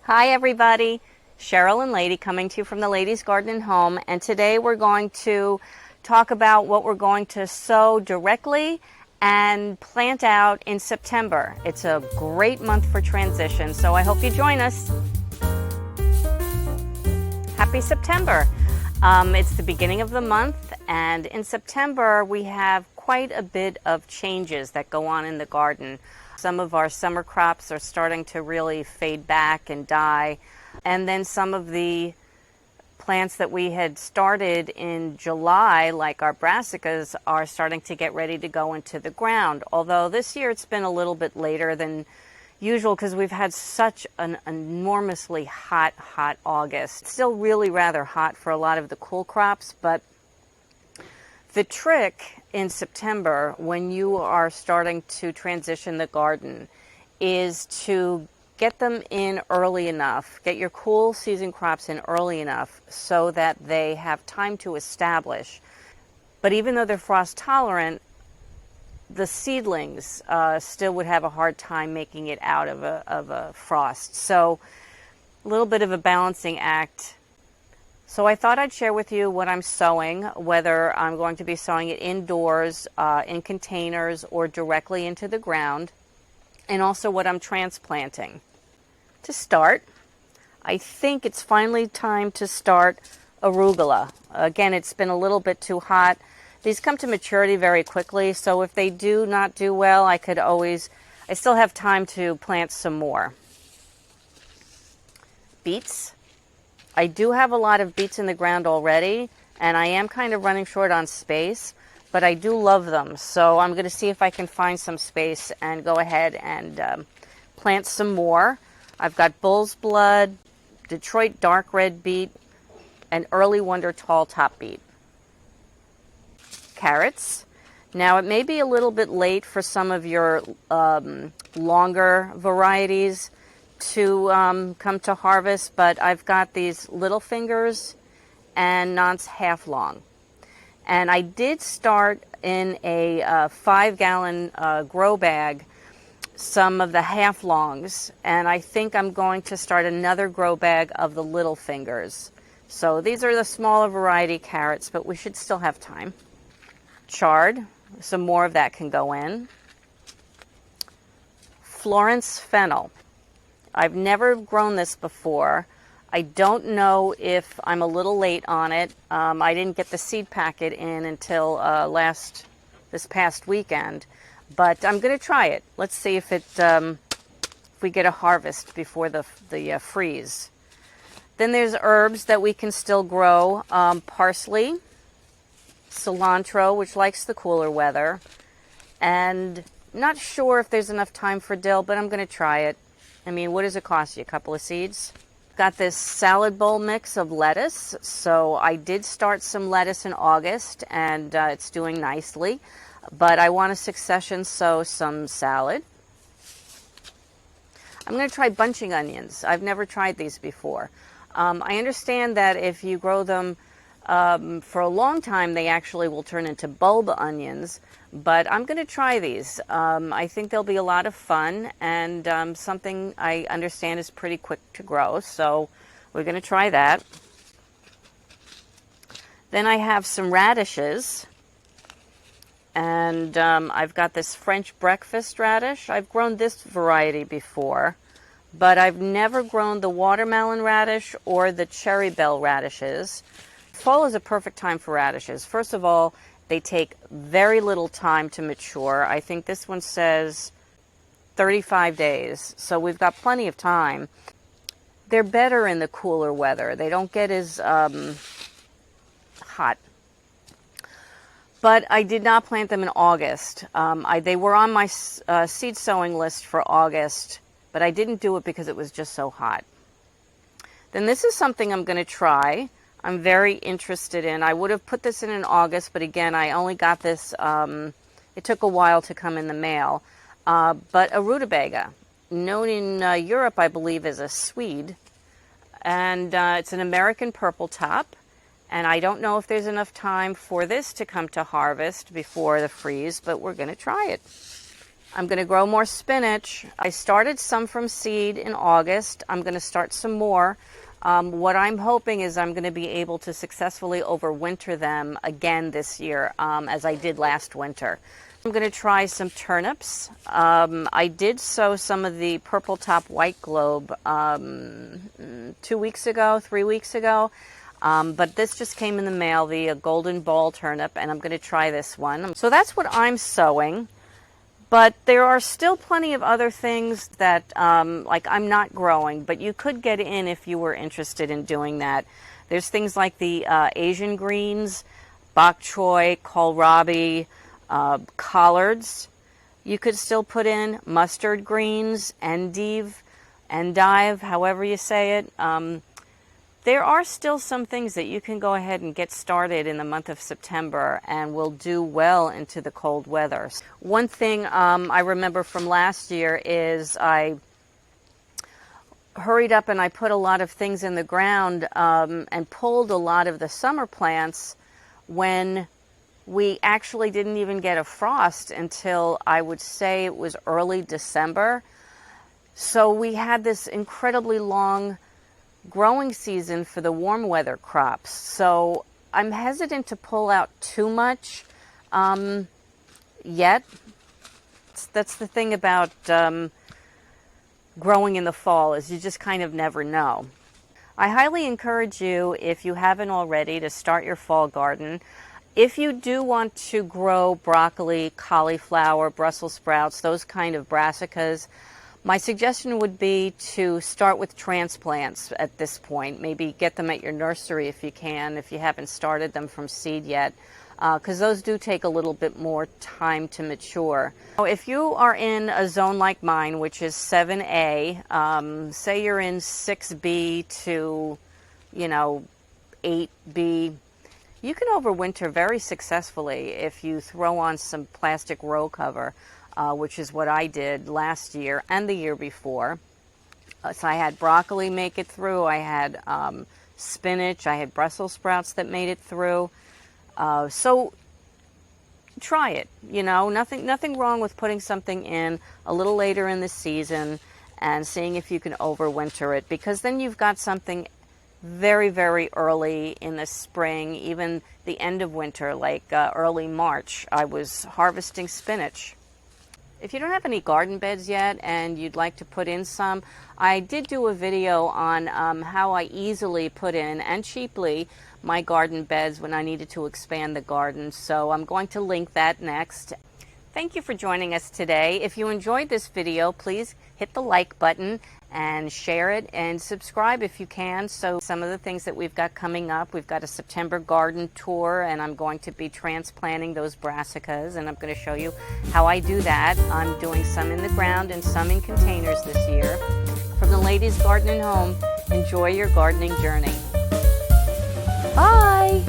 Hi everybody, Cheryl and Lady coming to you from the Ladies Garden and Home, and today we're going to talk about what we're going to sow directly and plant out in September. It's a great month for transition, so I hope you join us. Happy September. It's the beginning of the month, and in September we have quite a bit of changes that go on in the garden. Some of our summer crops are starting to really fade back and die. And then some of the plants that we had started in July, like our brassicas, are starting to get ready to go into the ground. Although this year it's been a little bit later than usual because we've had such an enormously hot August. It's still really rather hot for a lot of the cool crops, but the trick in September when you are starting to transition the garden is to get them in early enough, get your cool season crops in early enough so that they have time to establish. But even though they're frost tolerant, the seedlings still would have a hard time making it out of a frost. So a little bit of a balancing act. So I thought I'd share with you what I'm sowing, whether I'm going to be sowing it indoors, in containers, or directly into the ground, and also what I'm transplanting. To start, I think it's finally time to start arugula. Again, it's been a little bit too hot. These come to maturity very quickly, so if they do not do well, I still have time to plant some more. Beets. I do have a lot of beets in the ground already, and I am kind of running short on space, but I do love them. So I'm going to see if I can find some space and go ahead and plant some more. I've got Bull's Blood, Detroit Dark Red Beet, and Early Wonder Tall Top Beet. Carrots. Now it may be a little bit late for some of your longer varieties to come to harvest, but I've got these little fingers and Nance half long. And I did start in a 5-gallon grow bag some of the half longs, and I think I'm going to start another grow bag of the little fingers. So these are the smaller variety carrots, but we should still have time. Chard, some more of that can go in. Florence fennel. I've never grown this before. I don't know if I'm a little late on it. I didn't get the seed packet in until this past weekend, but I'm going to try it. Let's see if we get a harvest before the freeze. Then there's herbs that we can still grow. Parsley, cilantro, which likes the cooler weather, and not sure if there's enough time for dill, but I'm going to try it. I mean, what does it cost you? A couple of seeds? Got this salad bowl mix of lettuce. So I did start some lettuce in August, and it's doing nicely. But I want to succession sow some salad. I'm going to try bunching onions. I've never tried these before. I understand that if you grow them for a long time, they actually will turn into bulb onions. But I'm going to try these. I think they'll be a lot of fun and something I understand is pretty quick to grow. So we're going to try that. Then I have some radishes. And I've got this French breakfast radish. I've grown this variety before, but I've never grown the watermelon radish or the cherry bell radishes. Fall is a perfect time for radishes. First of all, they take very little time to mature. I think this one says 35 days, so we've got plenty of time. They're better in the cooler weather. They don't get as hot. But I did not plant them in August. They were on my seed sowing list for August, but I didn't do it because it was just so hot. Then this is something I'm going to try. I'm very interested in. I would have put this in August, but again, I only got this, it took a while to come in the mail. But a rutabaga, known in Europe, I believe, as a Swede. And it's an American purple top. And I don't know if there's enough time for this to come to harvest before the freeze, but we're going to try it. I'm going to grow more spinach. I started some from seed in August. I'm going to start some more. What I'm hoping is I'm going to be able to successfully overwinter them again this year, as I did last winter. I'm going to try some turnips. I did sow some of the purple top white globe 2 weeks ago, 3 weeks ago. But this just came in the mail, the golden ball turnip, and I'm going to try this one. So that's what I'm sowing. But there are still plenty of other things that, like I'm not growing, but you could get in if you were interested in doing that. There's things like the Asian greens, bok choy, kohlrabi, collards. You could still put in mustard greens, endive, however you say it. There are still some things that you can go ahead and get started in the month of September and will do well into the cold weather. One thing I remember from last year is I hurried up and I put a lot of things in the ground and pulled a lot of the summer plants when we actually didn't even get a frost until I would say it was early December. So we had this incredibly long growing season for the warm weather crops. So I'm hesitant to pull out too much yet. That's the thing about growing in the fall, is you just kind of never know. I highly encourage you, if you haven't already, to start your fall garden. If you do want to grow broccoli, cauliflower, Brussels sprouts, those kind of brassicas, my suggestion would be to start with transplants at this point. Maybe get them at your nursery if you can, if you haven't started them from seed yet, because those do take a little bit more time to mature. If you are in a zone like mine, which is 7A, say you're in 6B to, 8B, you can overwinter very successfully if you throw on some plastic row cover. Which is what I did last year and the year before. So I had broccoli make it through, I had spinach, I had Brussels sprouts that made it through. So try it, nothing wrong with putting something in a little later in the season and seeing if you can overwinter it, because then you've got something very, very early in the spring, even the end of winter, like early March. I was harvesting spinach. If you don't have any garden beds yet and you'd like to put in some, I did do a video on how I easily put in, and cheaply, my garden beds when I needed to expand the garden. So I'm going to link that next. Thank you for joining us today. If you enjoyed this video, please hit the like button and share it, and subscribe if you can. So some of the things that we've got coming up, we've got a September garden tour, and I'm going to be transplanting those brassicas, and I'm going to show you how I do that. I'm doing some in the ground and some in containers this year. From the Ladies Garden and Home, enjoy your gardening journey. Bye!